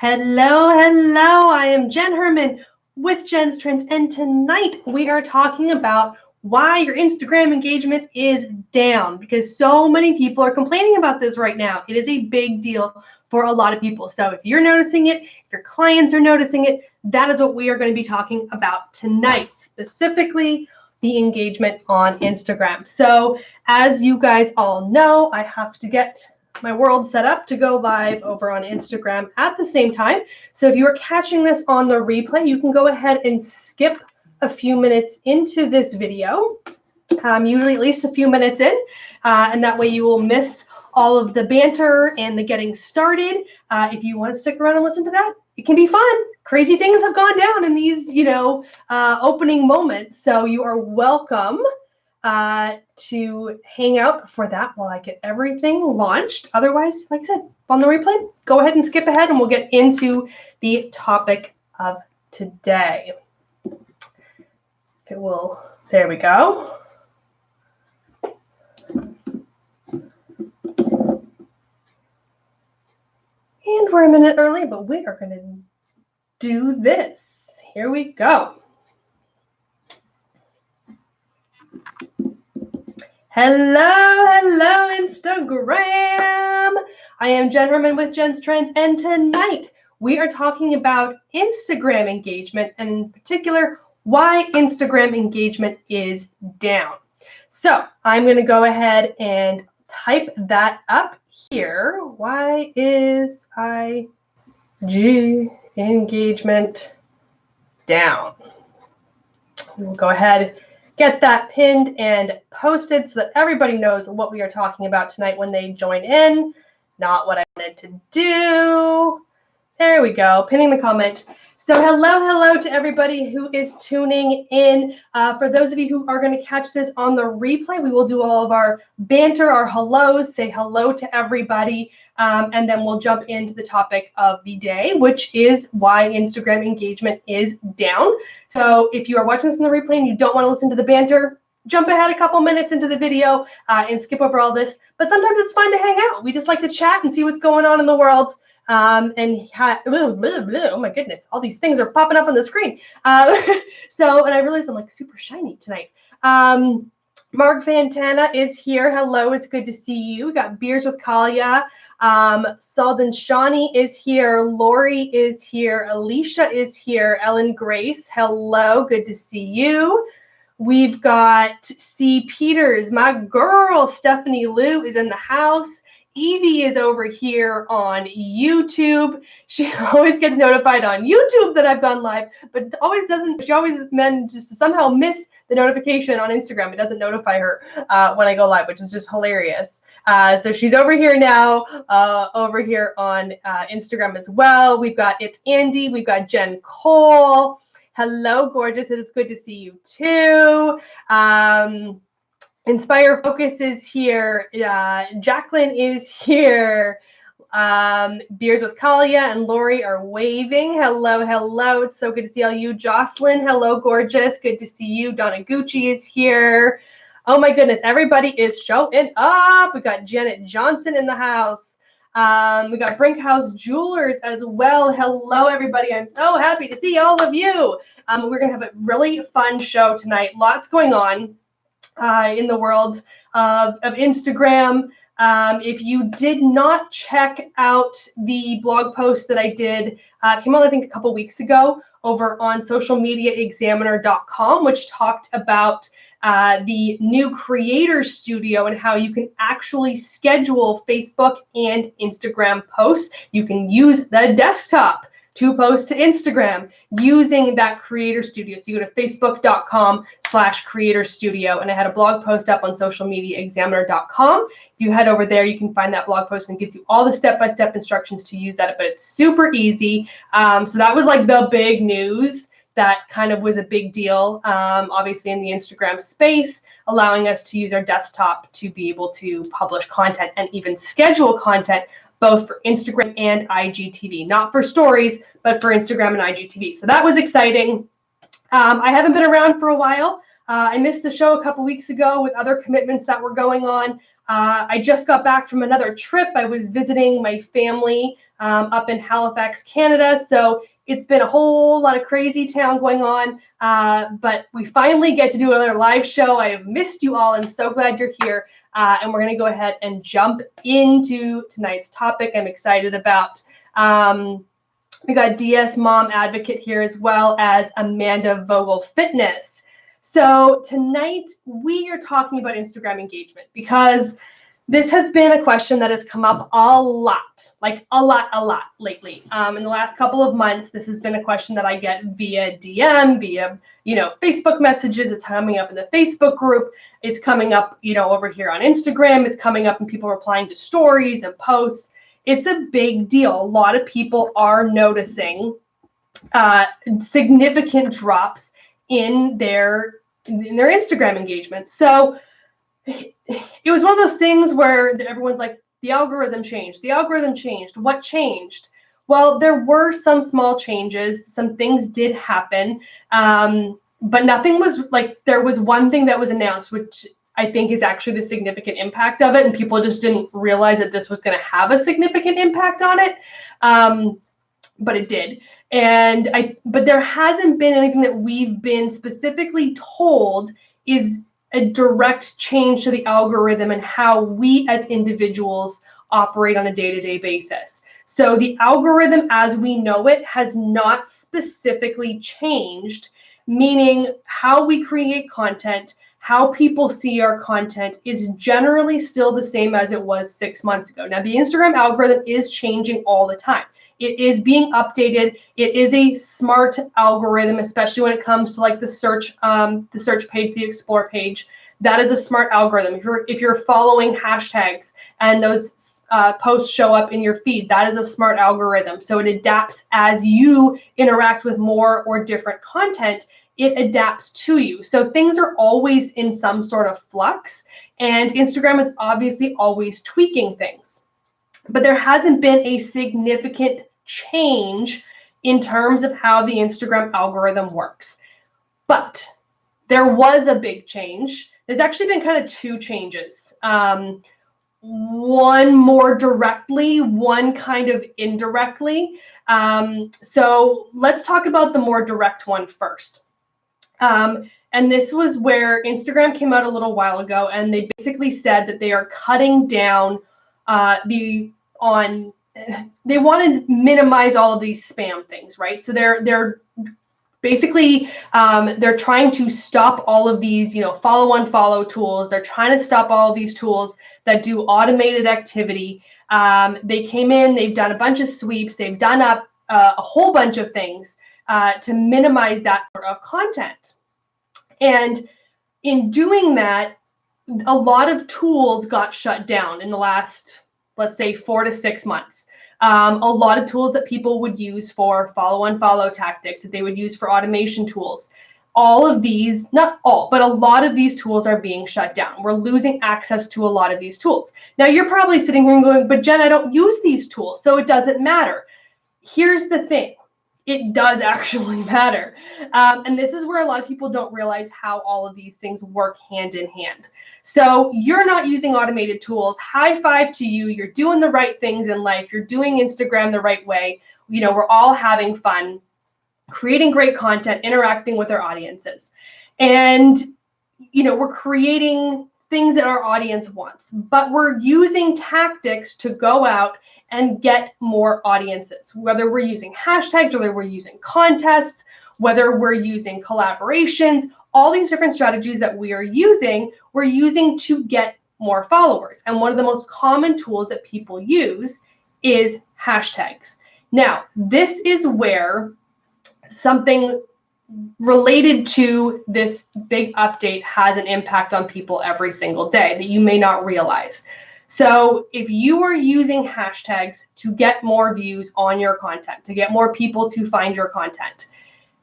Hello. I am Jenn HERMAN with Jenn's Trends, and tonight we are talking about why your Instagram engagement is down, because so many people are complaining about this right now. It is a big deal for a lot of people. So if you're noticing it, if your clients are noticing it, that is what we are going to be talking about tonight, specifically the engagement on Instagram. So as you guys all know, I have to get my world set up to go live over on Instagram at the same time. So if you are catching this on the replay, you can go ahead and skip a few minutes into this video, usually at least a few minutes in, and that way you will miss all of the banter and the getting started. If you want to stick around and listen to that, it can be fun. Crazy things have gone down in these, opening moments. So you are welcome to hang out for that while I get everything launched. Otherwise, like I said, on the replay, go ahead and skip ahead and we'll get into the topic of today. It will, there we go. And we're a minute early, but we are going to do this. Here we go. Hello, Instagram. I am Jenn HERMAN with Jenn's Trends, and tonight we are talking about Instagram engagement, and in particular, why Instagram engagement is down. So I'm going to go ahead and type that up here. Why is IG engagement down? We'll go ahead, get that pinned and posted so that everybody knows what we are talking about tonight when they join in. Not what I wanted to do. There we go, pinning the comment. So hello to everybody who is tuning in. For those of you who are going to catch this on the replay, we will do all of our banter, our hellos, say hello to everybody, and then we'll jump into the topic of the day, which is why Instagram engagement is down. So if you are watching this in the replay and you don't want to listen to the banter, jump ahead a couple minutes into the video and skip over all this. But sometimes it's fun to hang out. We just like to chat and see what's going on in the world. Oh my goodness, all these things are popping up on the screen. And I realized I'm like super shiny tonight. Mark Fantana is here. Hello, it's good to see you. We got Beers with Kalia. Saldan Shani is here. Lori is here. Alicia is here. Ellen Grace, hello, good to see you. We've got C. Peters, my girl. Stephanie Lou is in the house. Evie is over here on YouTube. She always gets notified on YouTube that I've gone live, but always doesn't. She always manages to somehow miss the notification on Instagram. It doesn't notify her when I go live, which is just hilarious. So she's over here now, over here on Instagram as well. We've got It's Andy. We've got Jen Cole. Hello, gorgeous. It is good to see you too. Inspire Focus is here. Jacqueline is here. Beers with Kalia and Lori are waving. Hello. It's so good to see all you. Jocelyn, hello, gorgeous. Good to see you. Donna Gucci is here. Oh my goodness, everybody is showing up. We got Janet Johnson in the house. We got Brinkhouse Jewelers as well. Hello, everybody. I'm so happy to see all of you. We're going to have a really fun show tonight. Lots going on in the world of Instagram. If you did not check out the blog post that I did, came out I think a couple weeks ago over on socialmediaexaminer.com, which talked about the new Creator Studio and how you can actually schedule Facebook and Instagram posts. You can use the desktop to post to Instagram using that Creator Studio. So you go to facebook.com/Creator Studio, and I had a blog post up on socialmediaexaminer.com. If you head over there, you can find that blog post and it gives you all the step-by-step instructions to use that, but it's super easy. So that was like the big news. That kind of was a big deal, obviously in the Instagram space, allowing us to use our desktop to be able to publish content and even schedule content both for Instagram and IGTV. Not for stories, but for Instagram and IGTV. So that was exciting. I haven't been around for a while. I missed the show a couple weeks ago with other commitments that were going on. I just got back from another trip. I was visiting my family up in Halifax, Canada. So it's been a whole lot of crazy town going on. But we finally get to do another live show. I have missed you all. I'm so glad you're here. And we're going to go ahead and jump into tonight's topic. I'm excited about. We got DS Mom Advocate here, as well as Amanda Vogel Fitness. So tonight we are talking about Instagram engagement, because this has been a question that has come up a lot, like a lot lately. In the last couple of months, this has been a question that I get via DM, via, Facebook messages. It's coming up in the Facebook group. It's coming up, over here on Instagram. It's coming up and people replying to stories and posts. It's a big deal. A lot of people are noticing significant drops in their Instagram engagement. So it was one of those things where everyone's like, the algorithm changed. The algorithm changed. What changed? Well, there were some small changes. Some things did happen, but nothing was like, there was one thing that was announced, which I think is actually the significant impact of it, and people just didn't realize that this was going to have a significant impact on it. But it did. But there hasn't been anything that we've been specifically told is a direct change to the algorithm and how we as individuals operate on a day-to-day basis. So the algorithm as we know it has not specifically changed, meaning how we create content, how people see our content is generally still the same as it was 6 months ago. Now, the Instagram algorithm is changing all the time. It is being updated. It is a smart algorithm, especially when it comes to like the search page, the explore page. That is a smart algorithm. If you're following hashtags and those posts show up in your feed, that is a smart algorithm. So it adapts as you interact with more or different content. It adapts to you. So things are always in some sort of flux, and Instagram is obviously always tweaking things. But there hasn't been a significant change in terms of how the Instagram algorithm works. But there was a big change. There's actually been kind of two changes. One more directly, one kind of indirectly. So let's talk about the more direct one first. And this was where Instagram came out a little while ago, and they basically said that they are cutting down they want to minimize all of these spam things, right? So they're basically they're trying to stop all of these, follow unfollow tools. They're trying to stop all of these tools that do automated activity. They came in, they've done a bunch of sweeps, they've done up a whole bunch of things to minimize that sort of content. And in doing that, a lot of tools got shut down in the last, let's say, 4 to 6 months. A lot of tools that people would use for follow-unfollow tactics, that they would use for automation tools. All of these, not all, but a lot of these tools are being shut down. We're losing access to a lot of these tools. Now, you're probably sitting here and going, but Jen, I don't use these tools, so it doesn't matter. Here's the thing. It does actually matter. And this is where a lot of people don't realize how all of these things work hand in hand. So you're not using automated tools. High five to you. You're doing the right things in life. You're doing Instagram the right way. We're all having fun, creating great content, interacting with our audiences. And, we're creating things that our audience wants, but we're using tactics to go out and get more audiences, whether we're using hashtags, whether we're using contests, whether we're using collaborations, all these different strategies that we're using to get more followers. And one of the most common tools that people use is hashtags. Now, this is where something related to this big update has an impact on people every single day that you may not realize. So if you are using hashtags to get more views on your content, to get more people to find your content,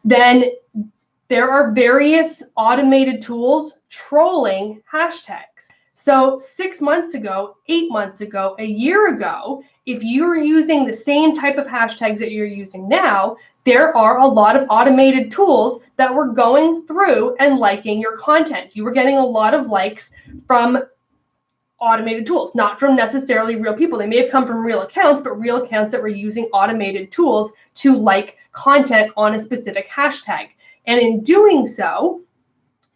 then there are various automated tools trolling hashtags. So 6 months ago, 8 months ago, a year ago, if you were using the same type of hashtags that you're using now, there are a lot of automated tools that were going through and liking your content. You were getting a lot of likes from automated tools, not from necessarily real people. They may have come from real accounts, but real accounts that were using automated tools to like content on a specific hashtag. And in doing so,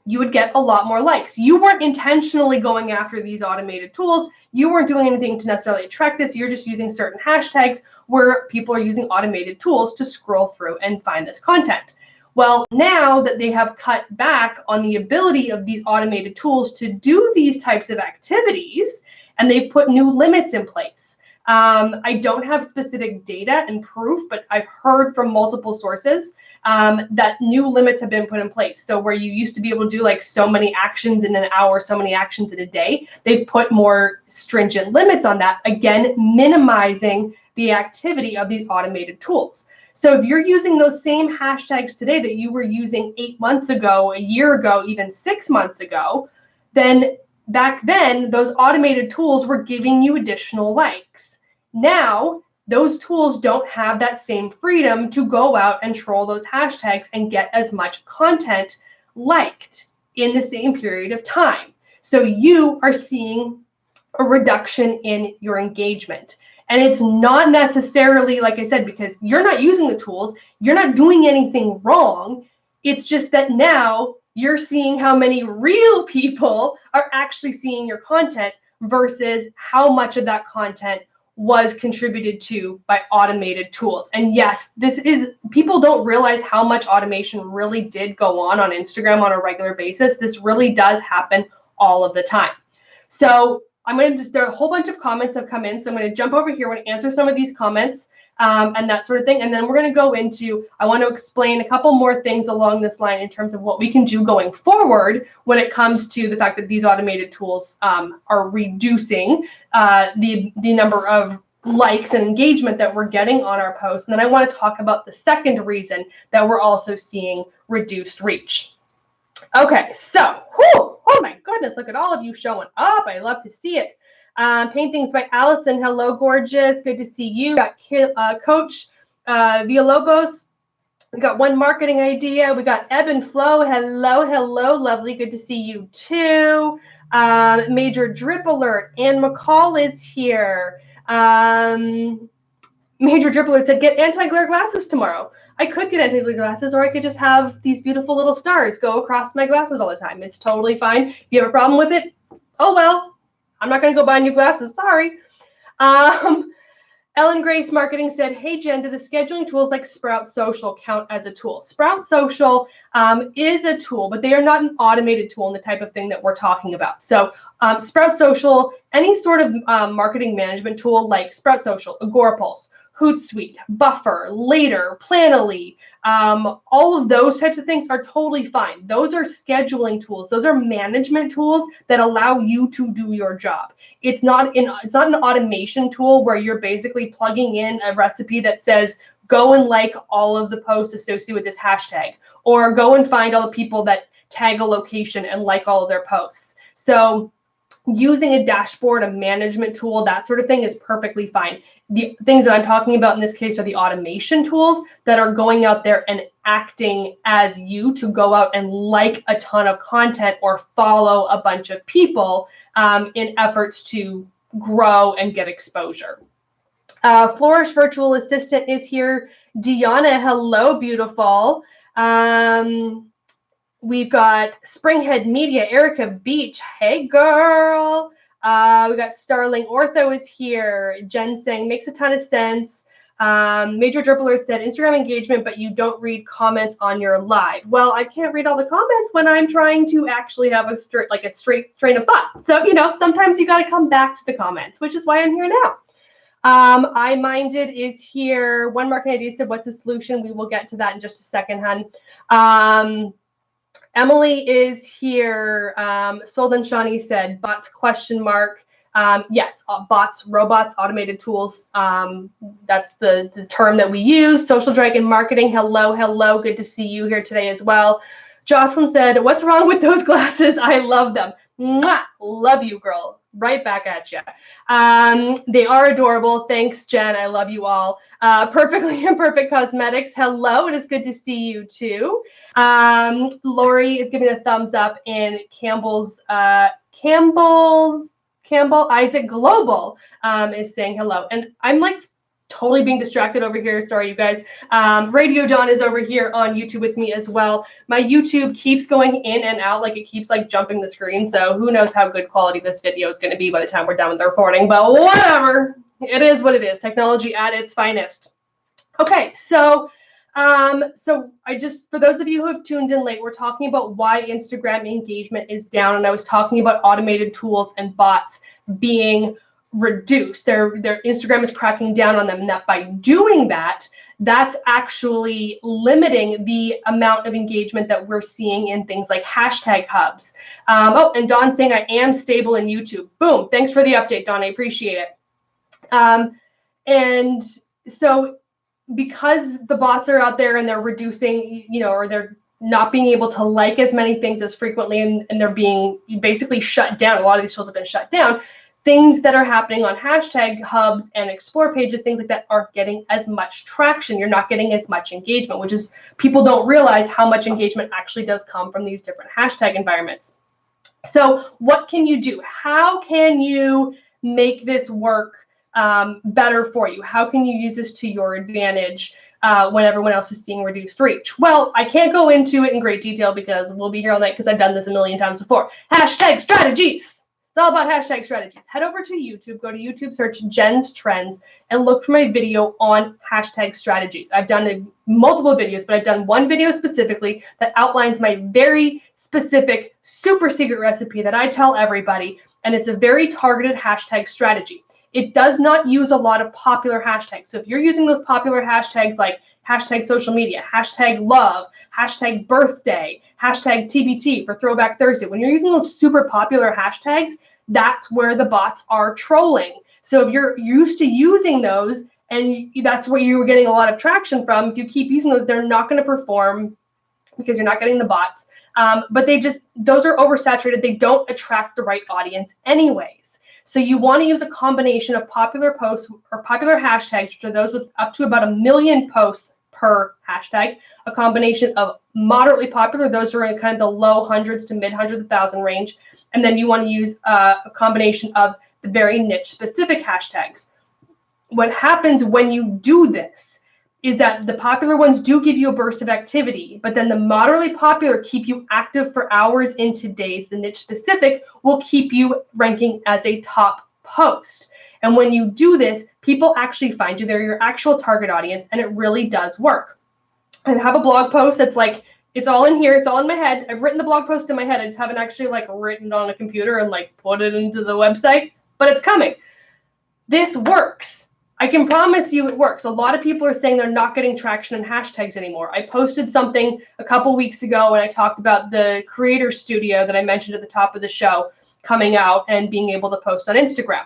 you would get a lot more likes. You weren't intentionally going after these automated tools. You weren't doing anything to necessarily attract this. You're just using certain hashtags where people are using automated tools to scroll through and find this content. Well, now that they have cut back on the ability of these automated tools to do these types of activities, and they've put new limits in place. I don't have specific data and proof, but I've heard from multiple sources that new limits have been put in place. So where you used to be able to do like so many actions in an hour, so many actions in a day, they've put more stringent limits on that, again, minimizing the activity of these automated tools. So if you're using those same hashtags today that you were using 8 months ago, a year ago, even 6 months ago, then back then, those automated tools were giving you additional likes. Now, those tools don't have that same freedom to go out and troll those hashtags and get as much content liked in the same period of time. So you are seeing a reduction in your engagement. And it's not necessarily, like I said, because you're not using the tools, you're not doing anything wrong. It's just that now you're seeing how many real people are actually seeing your content versus how much of that content was contributed to by automated tools. And yes, people don't realize how much automation really did go on Instagram on a regular basis. This really does happen all of the time. So there are a whole bunch of comments have come in. So I'm going to jump over here. I'm going to answer some of these comments and that sort of thing. And then we're going to go into, I want to explain a couple more things along this line in terms of what we can do going forward when it comes to the fact that these automated tools are reducing the number of likes and engagement that we're getting on our posts. And then I want to talk about the second reason that we're also seeing reduced reach. Okay, so, oh my goodness, look at all of you showing up. I love to see it. Paintings by Allison. Hello, gorgeous. Good to see you. We got Coach Villalobos. We got one marketing idea. We got Ebb and Flow. Hello, hello. Lovely. Good to see you too. Major Drip Alert. Ann McCall is here. Major Drip Alert said, get anti-glare glasses tomorrow. I could get anti-glare glasses, or I could just have these beautiful little stars go across my glasses all the time. It's totally fine. If you have a problem with it, oh well. I'm not going to go buy new glasses. Sorry. Ellen Grace Marketing said, hey, Jen, do the scheduling tools like Sprout Social count as a tool? Sprout Social is a tool, but they are not an automated tool in the type of thing that we're talking about. So Sprout Social, any sort of marketing management tool like Sprout Social, Agorapulse, Hootsuite, Buffer, Later, Planoly, all of those types of things are totally fine. Those are scheduling tools. Those are management tools that allow you to do your job. It's not an automation tool where you're basically plugging in a recipe that says, go and like all of the posts associated with this hashtag, or go and find all the people that tag a location and like all of their posts. So using a dashboard, a management tool, that sort of thing is perfectly fine. The things that I'm talking about in this case are the automation tools that are going out there and acting as you to go out and like a ton of content or follow a bunch of people in efforts to grow and get exposure. Flourish Virtual Assistant is here. Deanna, hello, beautiful. We've got Springhead Media, Erica Beach. Hey, girl. We got Starling Ortho is here. Jenn saying, makes a ton of sense. Major Drip Alert said, Instagram engagement, but you don't read comments on your live. Well, I can't read all the comments when I'm trying to actually have a straight train of thought. So, sometimes you got to come back to the comments, which is why I'm here now. I Minded is here. One marketing idea said, what's the solution? We will get to that in just a second, hun. Emily is here. Sold and Shawnee said, bots ? Yes, bots, robots, automated tools. That's the term that we use. Social Dragon Marketing. Hello, hello. Good to see you here today as well. Jocelyn said, what's wrong with those glasses? I love them. Mwah! Love you, girl. right back at you. They are adorable. Thanks, Jen. I love you all. Perfectly Imperfect Cosmetics. Hello. It is good to see you too. Lori is giving a thumbs up, and Campbell Isaac Global is saying hello. And I'm like totally being distracted over here. Sorry, you guys. Radio Dawn is over here on YouTube with me as well. My YouTube keeps going in and out, like it keeps like jumping the screen. So who knows how good quality this video is going to be by the time we're done with the recording, but whatever. It is what it is. Technology at its finest. Okay, so for those of you who have tuned in late, we're talking about why Instagram engagement is down, and I was talking about automated tools and bots being reduced. Their Instagram is cracking down on them. That by doing that, that's actually limiting the amount of engagement that we're seeing in things like hashtag hubs. Oh, and Dawn's saying I am stable in YouTube. Boom. Thanks for the update, Dawn. I appreciate it. And so because the bots are out there and they're reducing, or they're not being able to like as many things as frequently, and they're being basically shut down. A lot of these tools have been shut down. Things that are happening on hashtag hubs and explore pages, things like that, aren't getting as much traction. You're not getting as much engagement, which is, people don't realize how much engagement actually does come from these different hashtag environments. So what can you do? How can you make this work better for you? How can you use this to your advantage when everyone else is seeing reduced reach? Well, I can't go into it in great detail because we'll be here all night, because I've done this a million times before. Hashtag strategies. It's all about hashtag strategies. Head over to YouTube, go to YouTube, search Jenn's Trends, and look for my video on hashtag strategies. I've done multiple videos, but I've done one video specifically that outlines my very specific, super secret recipe that I tell everybody, and it's a very targeted hashtag strategy. It does not use a lot of popular hashtags. So if you're using those popular hashtags like hashtag social media, hashtag love, hashtag birthday, hashtag TBT for Throwback Thursday, when you're using those super popular hashtags, that's where the bots are trolling. So if you're used to using those and that's where you were getting a lot of traction from, if you keep using those, they're not going to perform because you're not getting the bots. But those are oversaturated. They don't attract the right audience anyways. So you want to use a combination of popular posts or popular hashtags, which are those with up to about 1 million posts per hashtag, a combination of moderately popular, those are in kind of the low hundreds to mid hundreds of thousand range, and then you want to use a combination of the very niche specific hashtags. What happens when you do this is that the popular ones do give you a burst of activity, but then the moderately popular keep you active for hours into days. The niche specific will keep you ranking as a top post. And when you do this, people actually find you. They're your actual target audience, and it really does work. I have a blog post that's like, it's all in here. It's all in my head. I've written the blog post in my head. I just haven't actually like written it on a computer and like put it into the website, but it's coming. This works. I can promise you it works. A lot of people are saying they're not getting traction in hashtags anymore. I posted something a couple weeks ago when I talked about the Creator Studio that I mentioned at the top of the show coming out and being able to post on Instagram.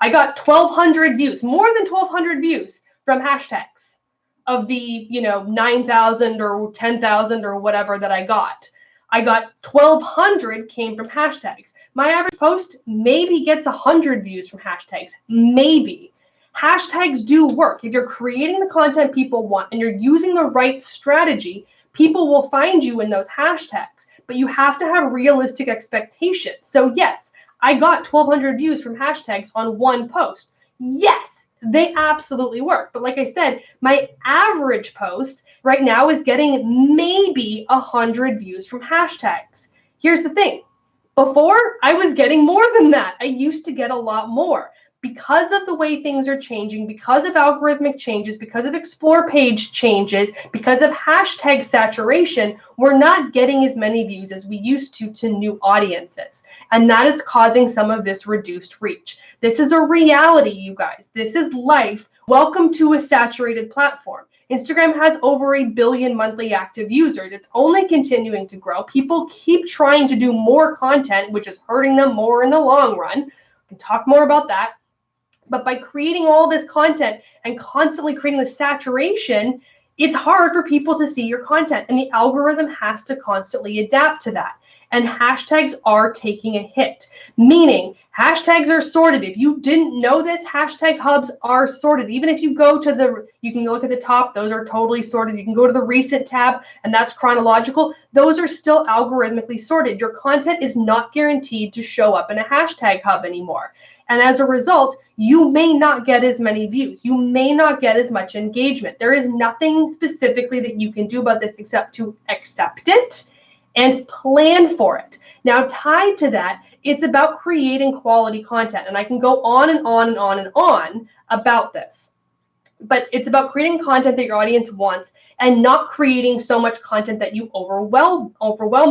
I got 1,200 views, more than 1,200 views from hashtags of the 9,000 or 10,000 or whatever that I got. 1,200 came from hashtags. My average post maybe gets 100 views from hashtags, maybe. Hashtags do work. If you're creating the content people want and you're using the right strategy, people will find you in those hashtags, but you have to have realistic expectations. So yes, I got 1,200 views from hashtags on one post. Yes, they absolutely work. But like I said, my average post right now is getting maybe 100 views from hashtags. Here's the thing. Before, I was getting more than that. I used to get a lot more. Because of the way things are changing, because of algorithmic changes, because of explore page changes, because of hashtag saturation, we're not getting as many views as we used to new audiences. And that is causing some of this reduced reach. This is a reality, you guys. This is life. Welcome to a saturated platform. Instagram has over 1 billion monthly active users. It's only continuing to grow. People keep trying to do more content, which is hurting them more in the long run. We can talk more about that. But by creating all this content and constantly creating the saturation, it's hard for people to see your content, and the algorithm has to constantly adapt to that. and hashtags are taking a hit, meaning hashtags are sorted. If you didn't know this, hashtag hubs are sorted. Even if you go to you can look at the top, those are totally sorted. You can go to the recent tab, and that's chronological. Those are still algorithmically sorted. Your content is not guaranteed to show up in a hashtag hub anymore. And as a result, you may not get as many views. You may not get as much engagement. There is nothing specifically that you can do about this except to accept it and plan for it. Now, tied to that, it's about creating quality content. And I can go on and on and on and on about this. But it's about creating content that your audience wants and not creating so much content that you overwhelm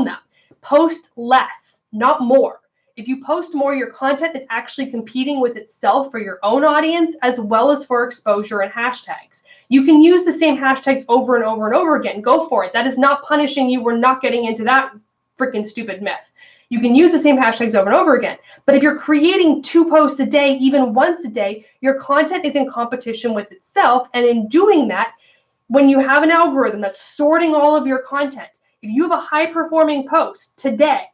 them. Post less, not more. If you post more, your content is actually competing with itself for your own audience as well as for exposure and hashtags. You can use the same hashtags over and over and over again. Go for it. That is not punishing you. We're not getting into that freaking stupid myth. You can use the same hashtags over and over again. But if you're creating 2 posts a day, even once a day, your content is in competition with itself. And in doing that, when you have an algorithm that's sorting all of your content, if you have a high-performing post today,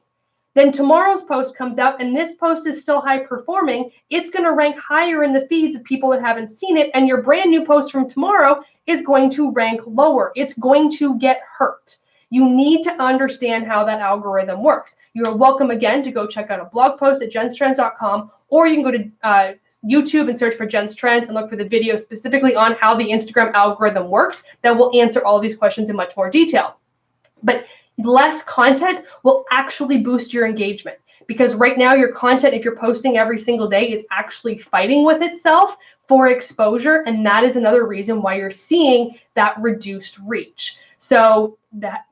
then tomorrow's post comes out and this post is still high performing, it's going to rank higher in the feeds of people that haven't seen it, and your brand new post from tomorrow is going to rank lower. It's going to get hurt. You need to understand how that algorithm works. You're welcome again to go check out a blog post at jenstrends.com, or you can go to YouTube and search for Jen's Trends and look for the video specifically on how the Instagram algorithm works that will answer all of these questions in much more detail. But less content will actually boost your engagement, because right now your content, if you're posting every single day, it's actually fighting with itself for exposure, and that is another reason why you're seeing that reduced reach. So that,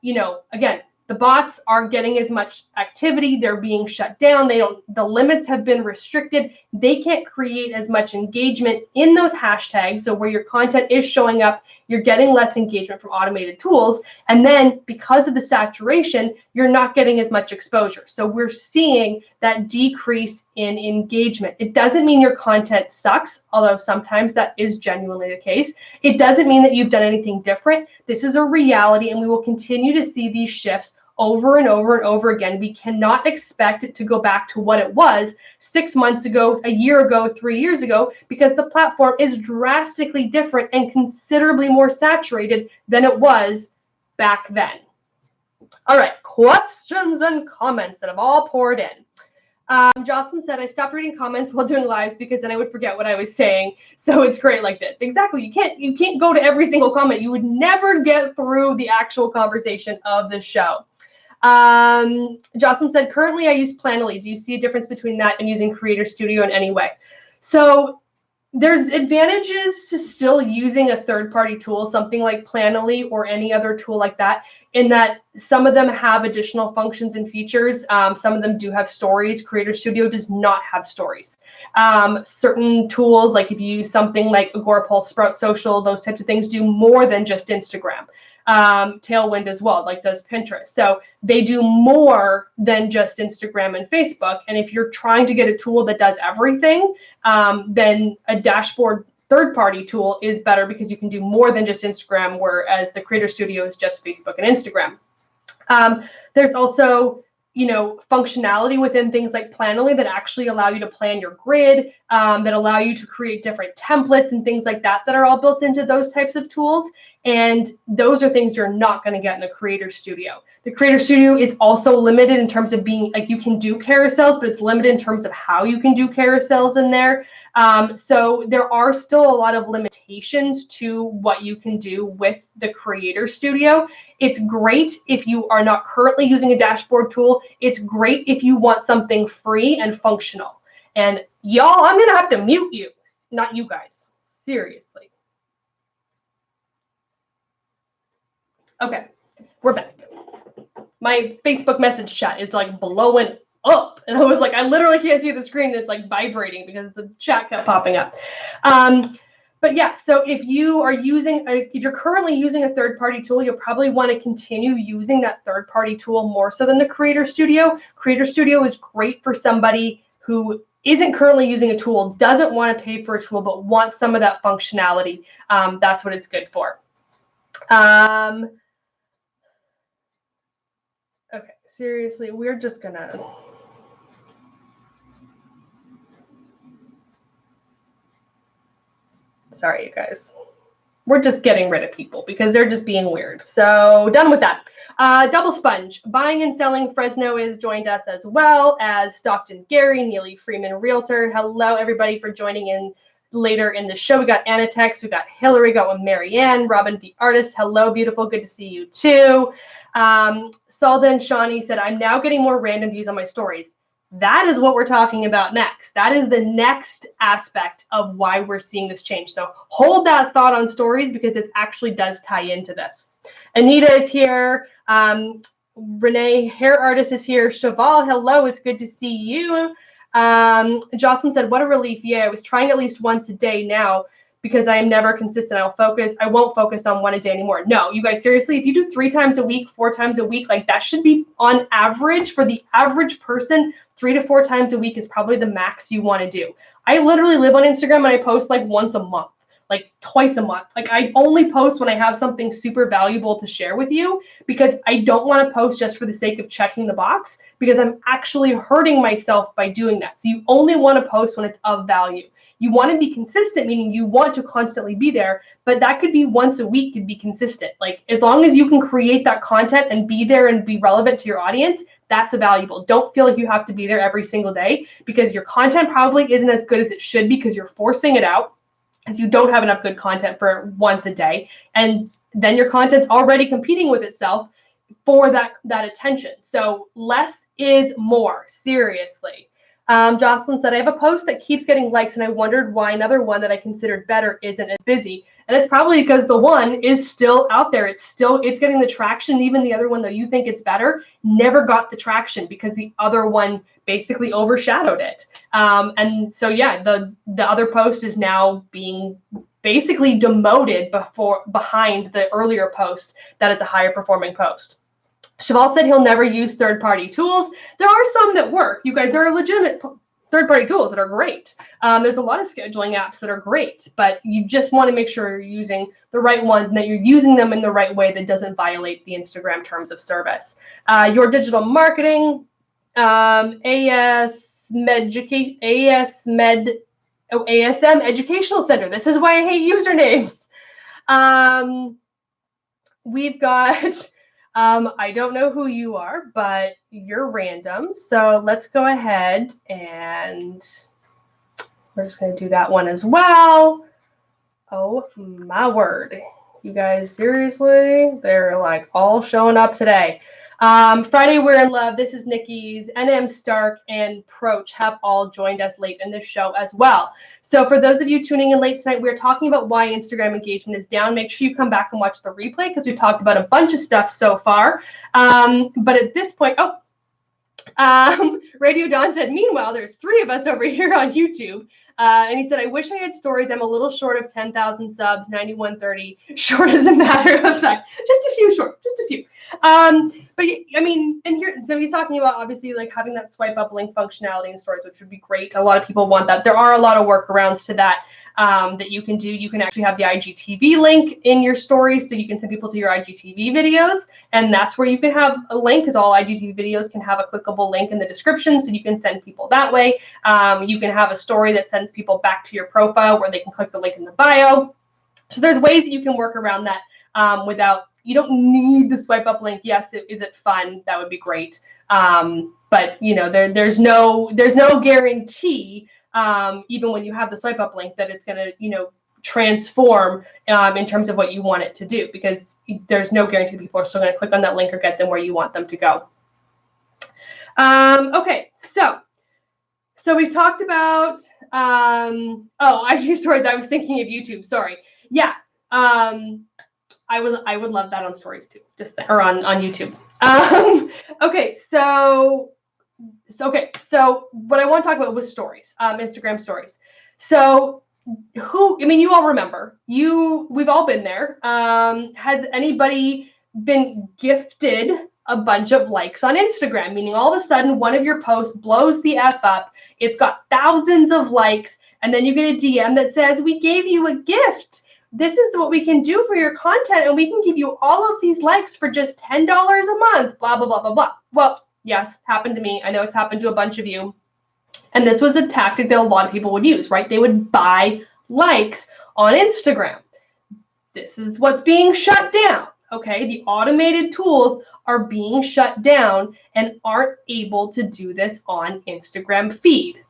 again, the bots aren't getting as much activity. They're being shut down. The limits have been restricted. They can't create as much engagement in those hashtags. So where your content is showing up, you're getting less engagement from automated tools. And then because of the saturation, you're not getting as much exposure. So we're seeing that decrease in engagement. It doesn't mean your content sucks, although sometimes that is genuinely the case. It doesn't mean that you've done anything different. This is a reality, and we will continue to see these shifts over and over and over again. We cannot expect it to go back to what it was 6 months ago, a year ago, 3 years ago, because the platform is drastically different and considerably more saturated than it was back then. All right, questions and comments that have all poured in. Jocelyn said, I stopped reading comments while doing lives because then I would forget what I was saying. So it's great like this. Exactly. You can't go to every single comment. You would never get through the actual conversation of the show. Jocelyn said, currently I use Planoly. Do you see a difference between that and using Creator Studio in any way? So there's advantages to still using a third-party tool, something like Planoly or any other tool like that, in that some of them have additional functions and features. Some of them do have stories. Creator Studio does not have stories. Certain tools, like if you use something like Agorapulse, Sprout Social, those types of things do more than just Instagram. Tailwind as well, like does Pinterest. So they do more than just Instagram and Facebook. And if you're trying to get a tool that does everything, then a dashboard third-party tool is better because you can do more than just Instagram, whereas the Creator Studio is just Facebook and Instagram. There's also, functionality within things like Planoly that actually allow you to plan your grid, that allow you to create different templates and things like that are all built into those types of tools. And those are things you're not going to get in the Creator Studio. The Creator Studio is also limited in terms of being, like, you can do carousels, but it's limited in terms of how you can do carousels in there. So there are still a lot of limitations to what you can do with the Creator Studio. It's great if you are not currently using a dashboard tool. It's great if you want something free and functional. And y'all, I'm going to have to mute you, not you guys. Seriously. Okay, we're back. My Facebook message chat is like blowing up. And I was like, I literally can't see the screen. And it's like vibrating because the chat kept popping up. But yeah, so if you're currently using a third-party tool, you'll probably want to continue using that third-party tool more so than the Creator Studio. Creator Studio is great for somebody who isn't currently using a tool, doesn't want to pay for a tool, but wants some of that functionality. That's what it's good for. Okay, seriously, we're just gonna. Sorry, you guys. We're just getting rid of people because they're just being weird. So done with that. Double Sponge, buying and selling Fresno, has joined us, as well as Stockton Gary, Neely Freeman, Realtor. Hello, everybody, for joining in later in the show. We got Anna Tex, we got Hillary, got one Marianne, Robin the Artist. Hello, beautiful. Good to see you too. Salden Shawnee said, I'm now getting more random views on my stories. That is what we're talking about next. That is the next aspect of why we're seeing this change. So hold that thought on stories, because this actually does tie into this. Anita is here. Renee, hair artist, is here. Cheval, hello. It's good to see you. Jocelyn said, what a relief. Yeah, I was trying at least once a day now because I am never consistent. I won't focus on one a day anymore. No, you guys, seriously, if you do 3 times a week, 4 times a week, like that should be on average for the average person. 3 to 4 times a week is probably the max you want to do. I literally live on Instagram and I post like once a month, like twice a month. Like I only post when I have something super valuable to share with you, because I don't want to post just for the sake of checking the box, because I'm actually hurting myself by doing that. So you only want to post when it's of value. You want to be consistent, meaning you want to constantly be there, but that could be once a week, could be consistent. Like as long as you can create that content and be there and be relevant to your audience, that's valuable. Don't feel like you have to be there every single day, because your content probably isn't as good as it should be, because you're forcing it out, because you don't have enough good content for once a day. And then your content's already competing with itself for that attention. So less is more, seriously. Jocelyn said, I have a post that keeps getting likes and I wondered why another one that I considered better isn't as busy. And it's probably because the one is still out there. It's getting the traction. Even the other one, though you think it's better, never got the traction because the other one basically overshadowed it. And so, yeah, the other post is now being basically demoted behind the earlier post that it's a higher performing post. Cheval said he'll never use third-party tools. There are some that work. You guys, there are legitimate third-party tools that are great. There's a lot of scheduling apps that are great, but you just want to make sure you're using the right ones and that you're using them in the right way that doesn't violate the Instagram terms of service. Your digital marketing, ASM Educational Center. This is why I hate usernames. We've got... I don't know who you are, but you're random. So let's go ahead and we're just going to do that one as well. Oh my word. You guys, seriously, they're like all showing up today. Friday, We're in Love. This is Nikki's. NM Stark and Proch have all joined us late in this show as well. So for those of you tuning in late tonight, we're talking about why Instagram engagement is down. Make sure you come back and watch the replay because we've talked about a bunch of stuff so far. But at this point, Radio Dawn said, meanwhile, there's 3 of us over here on YouTube. And he said, I wish I had stories. I'm a little short of 10,000 subs, 9130. Short as a matter of fact. Just a few short, just a few. But I mean, and here, so he's talking about obviously like having that swipe up link functionality in stories, which would be great. A lot of people want that. There are a lot of workarounds to that that you can do. You can actually have the IGTV link in your stories, so you can send people to your IGTV videos, and that's where you can have a link, because all IGTV videos can have a clickable link in the description, so you can send people that way. You can have a story that sends people back to your profile where they can click the link in the bio. So there's ways that you can work around that without, you don't need the swipe up link. Yes, is it fun? That would be great. But you know, there's no guarantee, even when you have the swipe up link, that it's going to, you know, transform in terms of what you want it to do, because there's no guarantee people are still going to click on that link or get them where you want them to go. Okay, so we've talked about, IG stories. I was thinking of YouTube. Sorry. Yeah. I would love that on stories too, or on YouTube. Okay, so what I want to talk about was stories, Instagram stories. So you all remember, we've all been there. Has anybody been gifted a bunch of likes on Instagram? Meaning all of a sudden one of your posts blows the F up. It's got thousands of likes, and then you get a DM that says, we gave you a gift. this is what we can do for your content, and we can give you all of these likes for just $10 a month, blah, blah, blah, blah, blah. Well, yes, happened to me. I know it's happened to a bunch of you. And this was a tactic that a lot of people would use, right? They would buy likes on Instagram. This is what's being shut down, okay? The automated tools are being shut down and aren't able to do this on Instagram feed.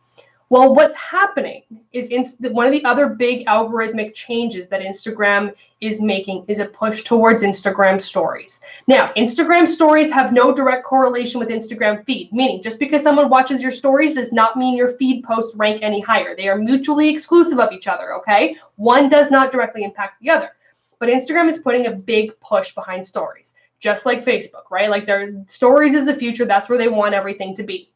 Well, what's happening is one of the other big algorithmic changes that Instagram is making is a push towards Instagram stories. Now, Instagram stories have no direct correlation with Instagram feed, meaning just because someone watches your stories does not mean your feed posts rank any higher. They are mutually exclusive of each other, okay? One does not directly impact the other. But Instagram is putting a big push behind stories, just like Facebook, right? Like their stories is the future. That's where they want everything to be.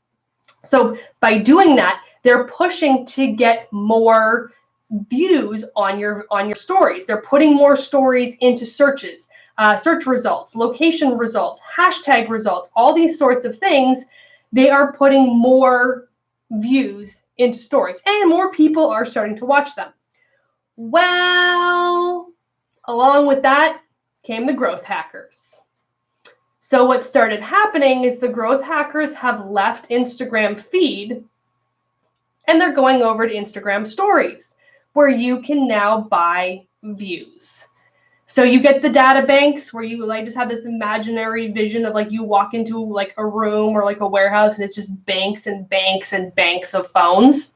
So by doing that, they're pushing to get more views on your stories. They're putting more stories into searches, search results, location results, hashtag results, all these sorts of things. They are putting more views into stories, and more people are starting to watch them. Well, along with that came the growth hackers. So what started happening is the growth hackers have left Instagram feed and they're going over to Instagram stories, where you can now buy views. So you get the data banks where you just have this imaginary vision of like you walk into like a room or like a warehouse and it's just banks and banks and banks of phones.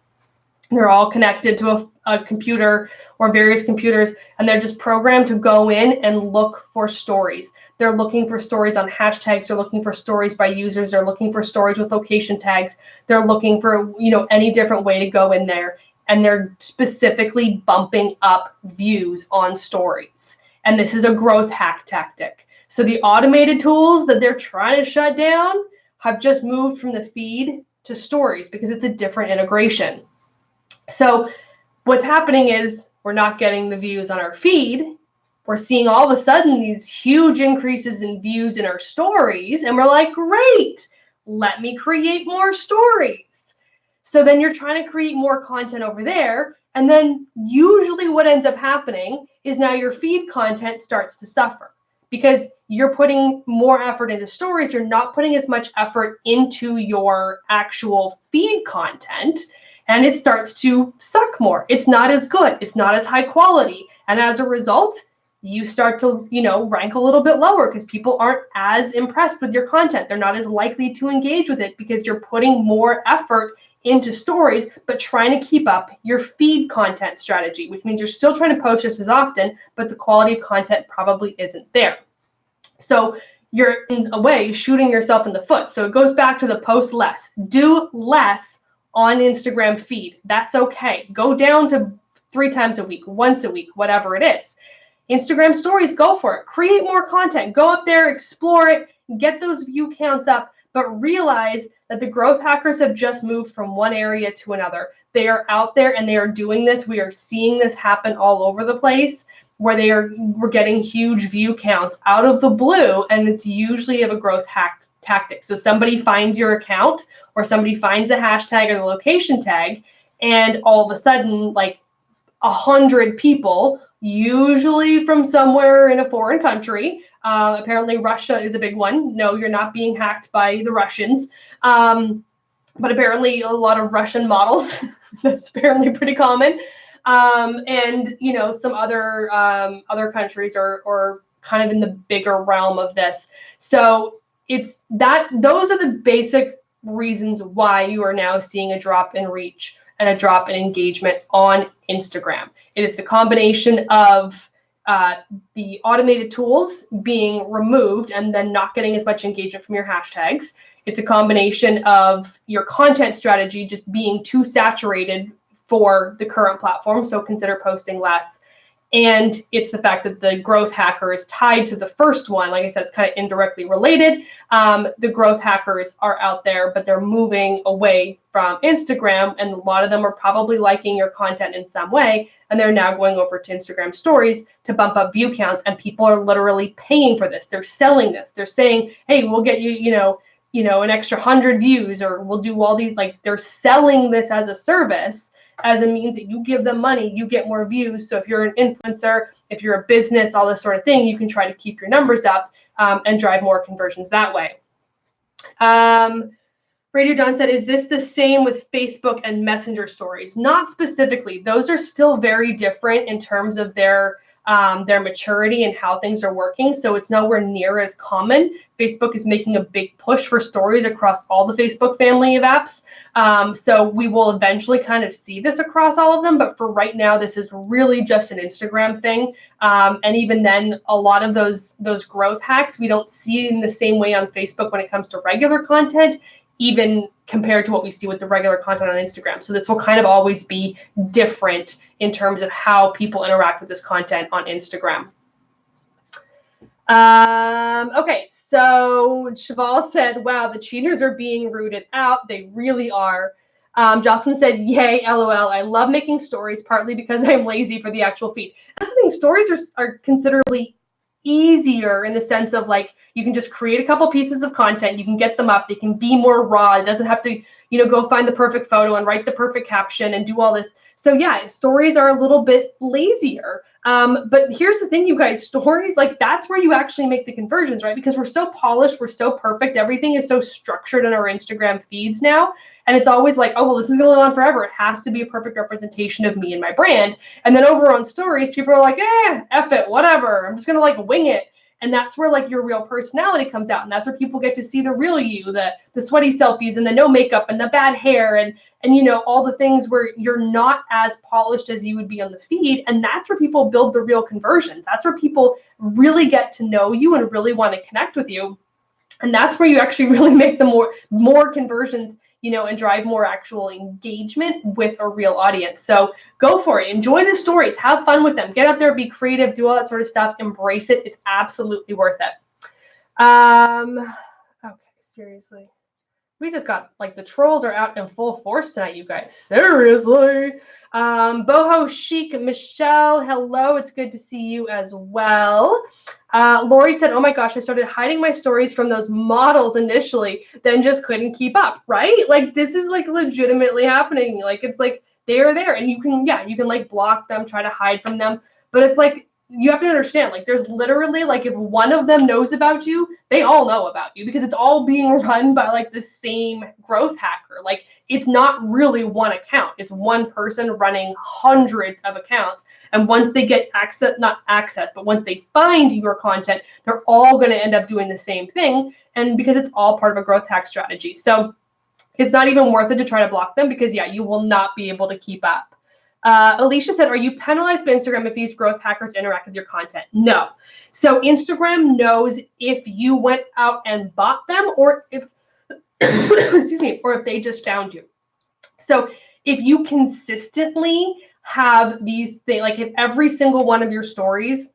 They're all connected to a computer or various computers, and they're just programmed to go in and look for stories. They're looking for stories on hashtags. They're looking for stories by users. They're looking for stories with location tags. They're looking for, any different way to go in there. And they're specifically bumping up views on stories. And this is a growth hack tactic. So the automated tools that they're trying to shut down have just moved from the feed to stories because it's a different integration. So what's happening is we're not getting the views on our feed. We're seeing all of a sudden these huge increases in views in our stories. And we're like, great, let me create more stories. So then you're trying to create more content over there. And then usually what ends up happening is now your feed content starts to suffer because you're putting more effort into stories. You're not putting as much effort into your actual feed content. And it starts to suck more. It's not as good. It's not as high quality. And as a result, you start to, rank a little bit lower because people aren't as impressed with your content. They're not as likely to engage with it because you're putting more effort into stories, but trying to keep up your feed content strategy, which means you're still trying to post just as often, but the quality of content probably isn't there. So you're, in a way, shooting yourself in the foot. So it goes back to the post less. Do less on Instagram feed. That's okay. Go down to 3 times a week, once a week, whatever it is. Instagram stories, go for it. Create more content. Go up there, explore it, get those view counts up, but realize that the growth hackers have just moved from one area to another. They are out there and they are doing this. We are seeing this happen all over the place where we're getting huge view counts out of the blue, and it's usually of a growth hack tactic. So somebody finds your account or somebody finds a hashtag or the location tag, and all of a sudden, like 100 people, usually from somewhere in a foreign country, apparently Russia is a big one. No, you're not being hacked by the Russians, but apparently a lot of Russian models. That's apparently pretty common, and some other countries are kind of in the bigger realm of this. So those are the basic reasons why you are now seeing a drop in reach and a drop in engagement on Instagram. It is the combination of the automated tools being removed and then not getting as much engagement from your hashtags. It's a combination of your content strategy just being too saturated for the current platform, so consider posting less. And it's the fact that the growth hacker is tied to the first one. Like I said, it's kind of indirectly related. The growth hackers are out there, but they're moving away from Instagram, and a lot of them are probably liking your content in some way, and they're now going over to Instagram stories to bump up view counts, and people are literally paying for this. They're selling this. They're saying, hey, we'll get you, an extra 100 views, or we'll do all these, like they're selling this as a service as a means that you give them money, you get more views. So if you're an influencer, if you're a business, all this sort of thing, you can try to keep your numbers up and drive more conversions that way. Radio Don said, is this the same with Facebook and Messenger stories? Not specifically. Those are still very different in terms of their maturity and how things are working. So it's nowhere near as common. Facebook is making a big push for stories across all the Facebook family of apps. So we will eventually kind of see this across all of them. But for right now, this is really just an Instagram thing. And even then, a lot of those growth hacks, we don't see in the same way on Facebook when it comes to regular content, even compared to what we see with the regular content on Instagram. So this will kind of always be different in terms of how people interact with this content on Instagram. Okay, so Cheval said, wow, the cheaters are being rooted out. They really are. Jocelyn said, yay, LOL. I love making stories, partly because I'm lazy for the actual feed. That's the thing, stories are considerably easier in the sense of like, you can just create a couple pieces of content, you can get them up, they can be more raw, it doesn't have to, go find the perfect photo and write the perfect caption and do all this. So yeah, stories are a little bit lazier. But here's the thing, you guys, stories, like that's where you actually make the conversions, right? Because we're so polished, we're so perfect, everything is so structured in our Instagram feeds now. And it's always like, oh, well, this is going to go on forever. It has to be a perfect representation of me and my brand. And then over on stories, people are like, F it, whatever. I'm just going to like wing it. And that's where like your real personality comes out. And that's where people get to see the real you, the sweaty selfies and the no makeup and the bad hair and all the things where you're not as polished as you would be on the feed. And that's where people build the real conversions. That's where people really get to know you and really want to connect with you. And that's where you actually really make the more conversions, and drive more actual engagement with a real audience. So go for it. Enjoy the stories. Have fun with them. Get out there, be creative, do all that sort of stuff. Embrace it. It's absolutely worth it. Okay, seriously. We just got, like, the trolls are out in full force tonight, you guys. Seriously. Boho Chic, Michelle, hello. It's good to see you as well. Lori said, oh my gosh, I started hiding my stories from those models initially, then just couldn't keep up, right? Like, this is, like, legitimately happening. Like, it's like, they're there. And you can, like, block them, try to hide from them. But it's like, you have to understand, like, there's literally, like, if one of them knows about you, they all know about you because it's all being run by, like, the same growth hacker. Like, it's not really one account. It's one person running hundreds of accounts. And once they get but once they find your content, they're all going to end up doing the same thing. And because it's all part of a growth hack strategy. So it's not even worth it to try to block them because, yeah, you will not be able to keep up. Alicia said, are you penalized by Instagram if these growth hackers interact with your content? No. So Instagram knows if you went out and bought them or if, excuse me, or if they just found you. So if you consistently have these things, like if every single one of your stories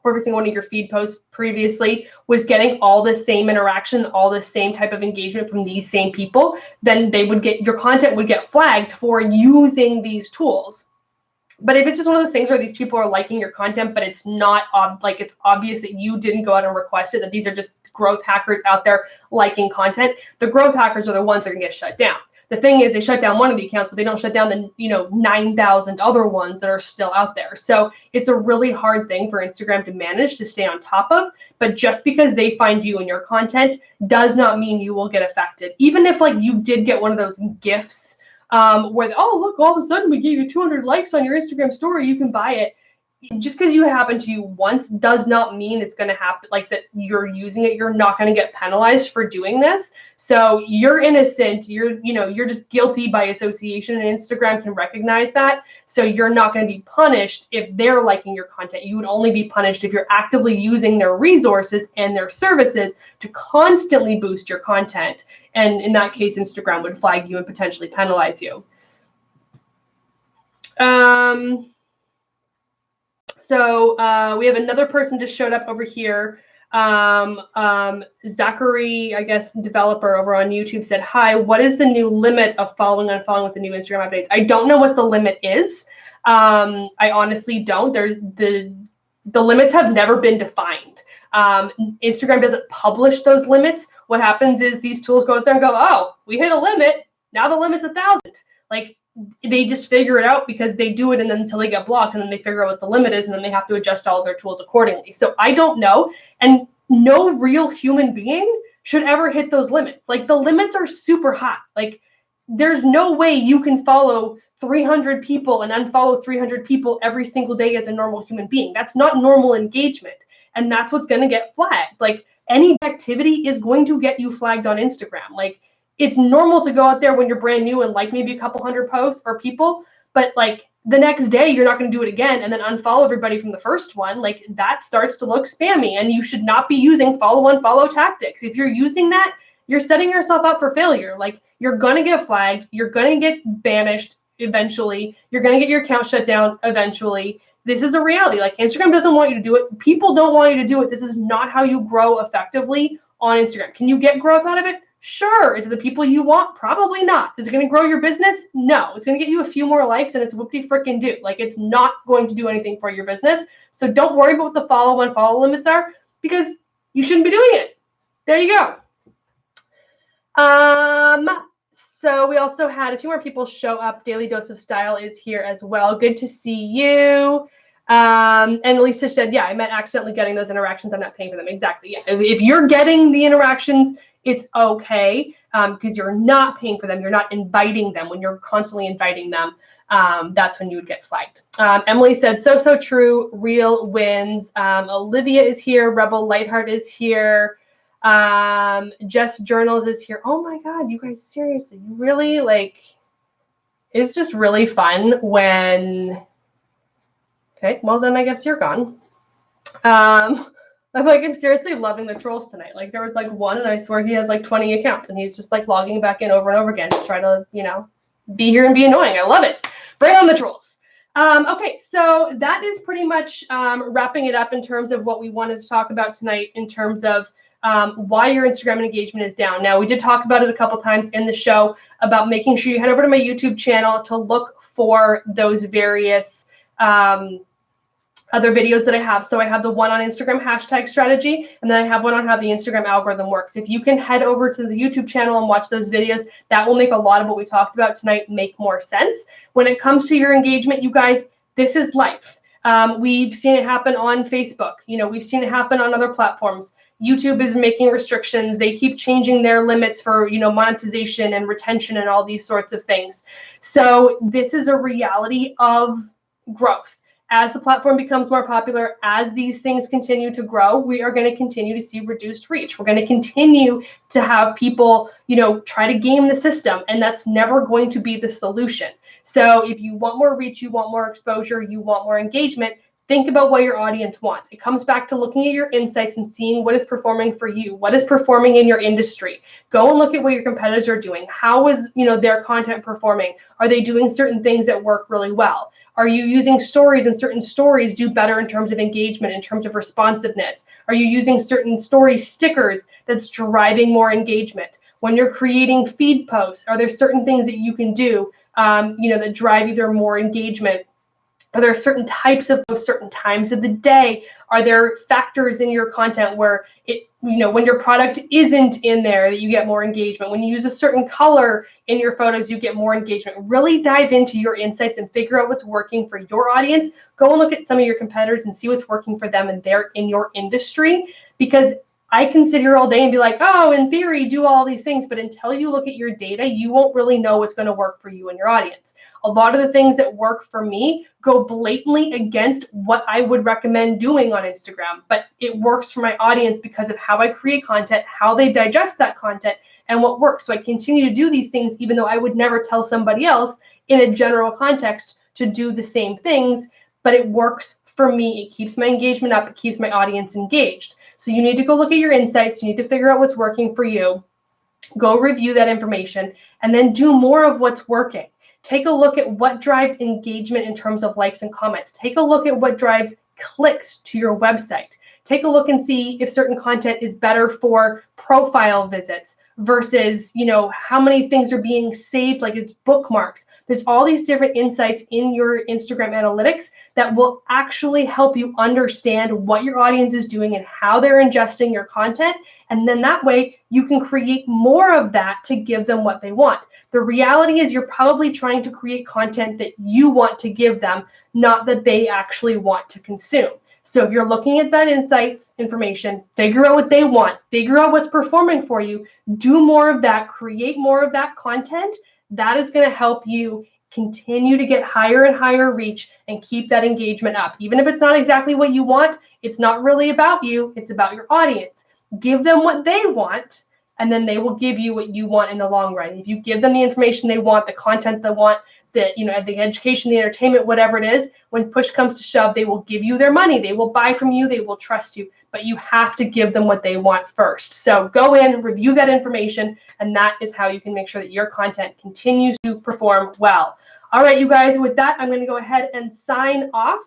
or every single one of your feed posts previously was getting all the same interaction, all the same type of engagement from these same people, then your content would get flagged for using these tools. But if it's just one of those things where these people are liking your content, but it's not it's obvious that you didn't go out and request it, that these are just growth hackers out there liking content, the growth hackers are the ones that are going to get shut down. The thing is, they shut down one of the accounts, but they don't shut down the 9,000 other ones that are still out there. So it's a really hard thing for Instagram to manage, to stay on top of. But just because they find you and your content does not mean you will get affected. Even if like you did get one of those gifts where, oh, look, all of a sudden we gave you 200 likes on your Instagram story, you can buy it. Just because you happen to you once does not mean it's going to happen, like that you're using it. You're not going to get penalized for doing this. So you're innocent. You're just guilty by association, and Instagram can recognize that. So you're not going to be punished if they're liking your content. You would only be punished if you're actively using their resources and their services to constantly boost your content. And in that case, Instagram would flag you and potentially penalize you. So we have another person just showed up over here. Zachary, I guess, developer over on YouTube said, hi, what is the new limit of following and unfollowing with the new Instagram updates? I don't know what the limit is. I honestly don't. The limits have never been defined. Instagram doesn't publish those limits. What happens is these tools go out there and go, oh, we hit a limit. Now the limit's 1,000. Like, they just figure it out because they do it and then until they get blocked, and then they figure out what the limit is, and then they have to adjust all of their tools accordingly. So I don't know. And no real human being should ever hit those limits. Like, the limits are super high. Like, there's no way you can follow 300 people and unfollow 300 people every single day as a normal human being. That's not normal engagement. And that's what's going to get flagged. Like, any activity is going to get you flagged on Instagram. Like, it's normal to go out there when you're brand new and like maybe a couple hundred posts or people, but like the next day you're not going to do it again and then unfollow everybody from the first one. Like, that starts to look spammy, and you should not be using follow unfollow tactics. If you're using that, you're setting yourself up for failure. Like, you're going to get flagged. You're going to get banished eventually. You're going to get your account shut down eventually. This is a reality. Like, Instagram doesn't want you to do it. People don't want you to do it. This is not how you grow effectively on Instagram. Can you get growth out of it? Sure. Is it the people you want? Probably not. Is it going to grow your business? No. It's going to get you a few more likes, and it's whoopty frickin' do. Like, it's not going to do anything for your business. So don't worry about what the follow unfollow limits are, because you shouldn't be doing it. There you go. So we also had a few more people show up. Daily Dose of Style is here as well. Good to see you. And Lisa said, yeah, I meant accidentally getting those interactions. I'm not paying for them. Exactly. Yeah. If you're getting the interactions, it's okay, because you're not paying for them. You're not inviting them. When you're constantly inviting them, that's when you would get flagged. Emily said, so true. Real wins. Olivia is here. Rebel Lightheart is here. Jess Journals is here. Oh my God, you guys, seriously, you really, like, it's just really fun when, okay, well then I guess you're gone. I'm seriously loving the trolls tonight. Like, there was like one, and I swear he has like 20 accounts, and he's just like logging back in over and over again to try to, you know, be here and be annoying. I love it. Bring on the trolls. Okay, so that is pretty much wrapping it up in terms of what we wanted to talk about tonight in terms of why your Instagram engagement is down. Now, we did talk about it a couple times in the show about making sure you head over to my YouTube channel to look for those various other videos that I have. So I have the one on Instagram hashtag strategy, and then I have one on how the Instagram algorithm works. If you can head over to the YouTube channel and watch those videos, that will make a lot of what we talked about tonight make more sense. When it comes to your engagement, you guys, this is life. We've seen it happen on Facebook. You know, we've seen it happen on other platforms. YouTube is making restrictions. They keep changing their limits for, you know, monetization and retention and all these sorts of things. So this is a reality of growth. As the platform becomes more popular, as these things continue to grow, we are going to continue to see reduced reach. We're going to continue to have people, you know, try to game the system, and that's never going to be the solution. So if you want more reach, you want more exposure, you want more engagement, think about what your audience wants. It comes back to looking at your insights and seeing what is performing for you, what is performing in your industry. Go and look at what your competitors are doing. How is, you know, their content performing? Are they doing certain things that work really well? Are you using stories, and certain stories do better in terms of engagement, in terms of responsiveness? Are you using certain story stickers that's driving more engagement? When you're creating feed posts, are there certain things that you can do, you know, that drive either more engagement? Are there certain types of posts, certain times of the day? Are there factors in your content where it, you know, when your product isn't in there, that you get more engagement? When you use a certain color in your photos, you get more engagement. Really dive into your insights and figure out what's working for your audience. Go and look at some of your competitors and see what's working for them and they're in your industry, because I can sit here all day and be like, oh, in theory, do all these things. But until you look at your data, you won't really know what's going to work for you and your audience. A lot of the things that work for me go blatantly against what I would recommend doing on Instagram. But it works for my audience because of how I create content, how they digest that content, and what works. So I continue to do these things, even though I would never tell somebody else in a general context to do the same things. But it works for me. It keeps my engagement up. It keeps my audience engaged. So you need to go look at your insights. You need to figure out what's working for you. Go review that information and then do more of what's working. Take a look at what drives engagement in terms of likes and comments. Take a look at what drives clicks to your website. Take a look and see if certain content is better for profile visits versus, you know, how many things are being saved, like it's bookmarks. There's all these different insights in your Instagram analytics that will actually help you understand what your audience is doing and how they're ingesting your content. And then that way you can create more of that to give them what they want. The reality is you're probably trying to create content that you want to give them, not that they actually want to consume. So if you're looking at that insights information, figure out what they want, figure out what's performing for you, do more of that, create more of that content. That is going to help you continue to get higher and higher reach and keep that engagement up. Even if it's not exactly what you want, it's not really about you, it's about your audience. Give them what they want, and then they will give you what you want in the long run. If you give them the information they want, the content they want, the education, the entertainment, whatever it is, when push comes to shove, they will give you their money. They will buy from you. They will trust you. But you have to give them what they want first. So go in, review that information, and that is how you can make sure that your content continues to perform well. All right, you guys, with that, I'm going to go ahead and sign off.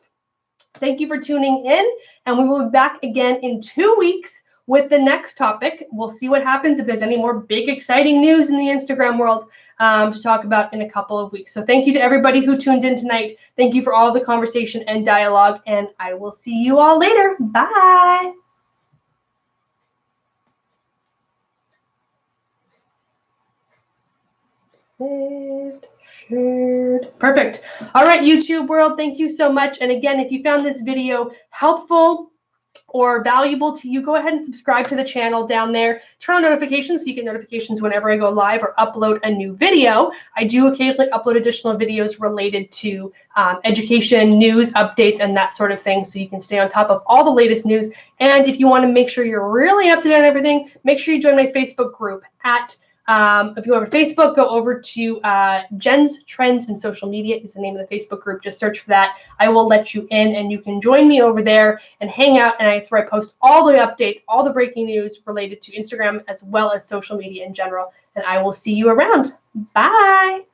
Thank you for tuning in, and we will be back again in 2 weeks with the next topic. We'll see what happens, if there's any more big, exciting news in the Instagram world to talk about in a couple of weeks. So thank you to everybody who tuned in tonight. Thank you for all the conversation and dialogue, and I will see you all later. Bye. Saved, shared. Perfect. All right, YouTube world, thank you so much. And again, if you found this video helpful or valuable to you, go ahead and subscribe to the channel down there. Turn on notifications so you get notifications whenever I go live or upload a new video. I do occasionally upload additional videos related to education, news, updates, and that sort of thing, so you can stay on top of all the latest news. And if you want to make sure you're really up to date on everything, make sure you join my Facebook group at if you go over to Facebook, go over to Jenn's Trends in Social Media is the name of the Facebook group. Just search for that. I will let you in, and you can join me over there and hang out. And it's where I post all the updates, all the breaking news related to Instagram as well as social media in general. And I will see you around. Bye.